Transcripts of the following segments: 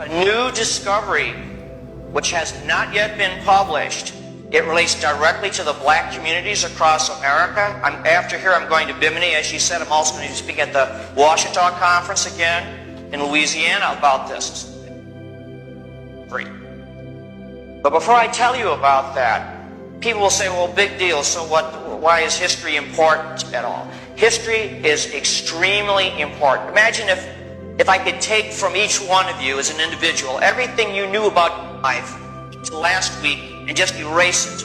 A new discovery, which has not yet been published. It relates directly to the black communities across America. After here, I'm going to Bimini. As she said, I'm also going to speak at the Washita Conference again in Louisiana about this. But before I tell you about that, people will say, well, big deal, so what? Why is history important at all? History is extremely important. Imagine if I could take from each one of you as an individual everything you knew about life to last week and just erase it.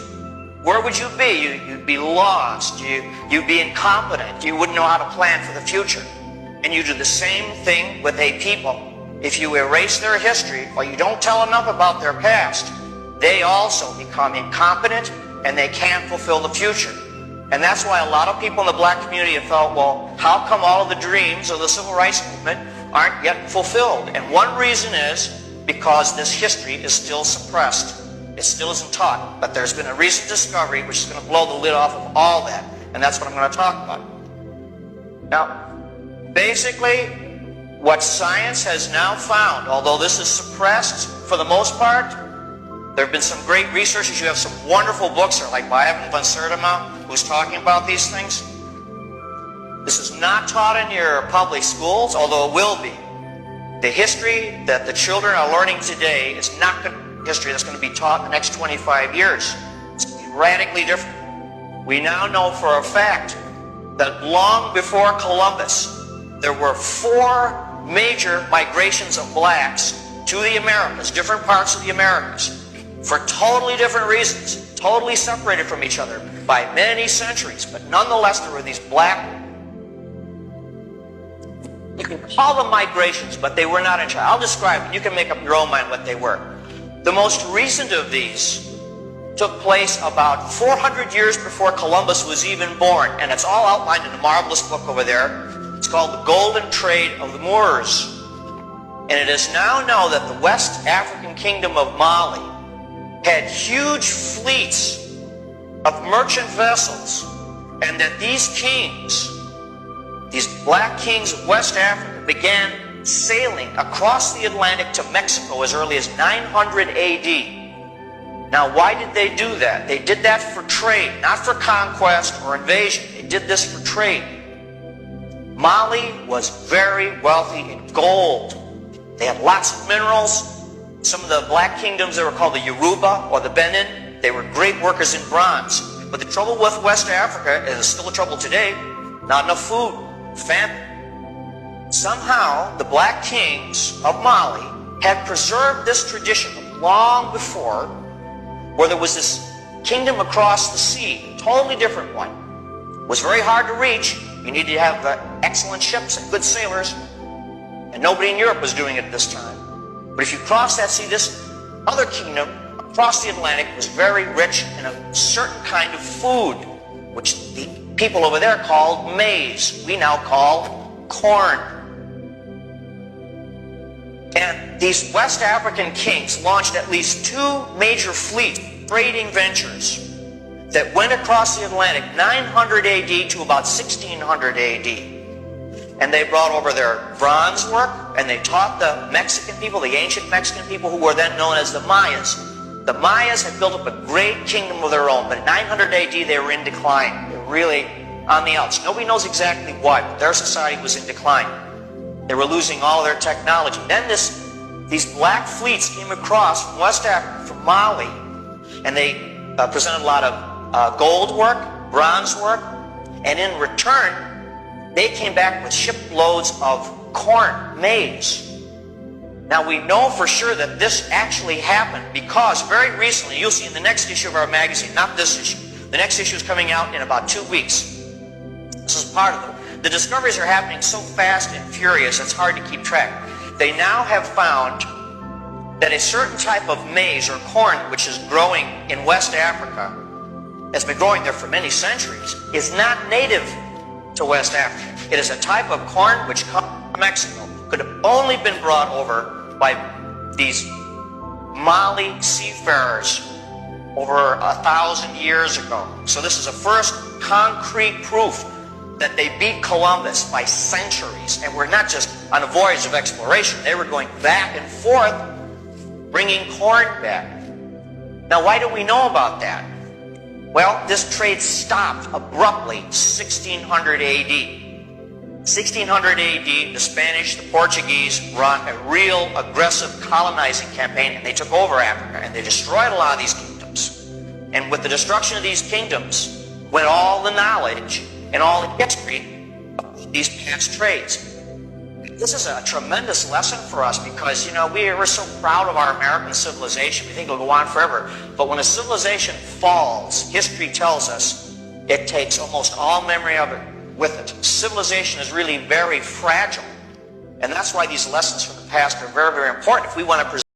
Where would you be? You'd be lost. You'd be incompetent. You wouldn't know how to plan for the future. And you do the same thing with a people. If you erase their history or you don't tell enough about their past, they also become incompetent and they can't fulfill the future. And that's why a lot of people in the black community have felt, well, how come all of the dreams of the civil rights movement aren't yet fulfilled? And one reason is because this history is still suppressed. It still isn't taught. But there's been a recent discovery which is going to blow the lid off of all that. And that's what I'm going to talk about. Now, basically, what science has now found, although this is suppressed for the most part, there have been some great researchers. You have some wonderful books there, like by Evan von Sertima, who's talking about these things. This is not taught in your public schools, although it will be. The history that the children are learning today is not history that's going to be taught in the next 25 years. It's going to be radically different. We now know for a fact that long before Columbus, there were 4 major migrations of blacks to the Americas, different parts of the Americas, for totally different reasons, totally separated from each other by many centuries. But nonetheless, there were these black, you can call them migrations, but they were not in charge. I'll describe it. You can make up your own mind what they were. The most recent of these took place about 400 years before Columbus was even born, and it's all outlined in a marvelous book over there. It's called The Golden Trade of the Moors. And it is now known that the West African Kingdom of Mali had huge fleets of merchant vessels, and that these kings, these black kings of West Africa, began sailing across the Atlantic to Mexico as early as 900 AD. Now, why did they do that? They did that for trade, not for conquest or invasion. They did this for trade. Mali was very wealthy in gold. They had lots of minerals. Some of the black kingdoms, they were called the Yoruba or the Benin. They were great workers in bronze. But the trouble with West Africa, and it's still a trouble today, not enough food, famine. Somehow, the black kings of Mali had preserved this tradition long before, where there was this kingdom across the sea, a totally different one. It was very hard to reach. You needed to have excellent ships and good sailors, and nobody in Europe was doing it at this time. But if you cross that sea, this other kingdom across the Atlantic was very rich in a certain kind of food, which the people over there called maize. We now call corn. And these West African kings launched at least 2 major fleet trading ventures that went across the Atlantic 900 AD to about 1600 AD. And they brought over their bronze work, and they taught the Mexican people, the ancient Mexican people, who were then known as the Mayas. The Mayas had built up a great kingdom of their own, but in 900 AD they were in decline. They were really on the outs. Nobody knows exactly why, but their society was in decline. They were losing all their technology. Then these black fleets came across from West Africa, from Mali, and they presented a lot of gold work, bronze work, and in return, they came back with shiploads of corn, maize. Now, we know for sure that this actually happened because very recently, you'll see in the next issue of our magazine, not this issue, the next issue is coming out in about 2 weeks. This is part of it. The discoveries are happening so fast and furious, it's hard to keep track. They now have found that a certain type of maize or corn, which is growing in West Africa, has been growing there for many centuries, is not native to West Africa. It is a type of corn which comes from Mexico. Could have only been brought over by these Mali seafarers over 1,000 years ago. So this is a first concrete proof that they beat Columbus by centuries and were not just on a voyage of exploration. They were going back and forth, bringing corn back. Now, why do we know about that? Well, this trade stopped abruptly 1600 AD. 1600 AD, the Spanish, the Portuguese run a real aggressive colonizing campaign, and they took over Africa, and they destroyed a lot of these kingdoms. And with the destruction of these kingdoms went all the knowledge and all the history of these past trades. This is a tremendous lesson for us because, you know, we're so proud of our American civilization. We think it'll go on forever. But when a civilization falls, history tells us it takes almost all memory of it with it. Civilization is really very fragile. And that's why these lessons from the past are very, very important if we want to preserve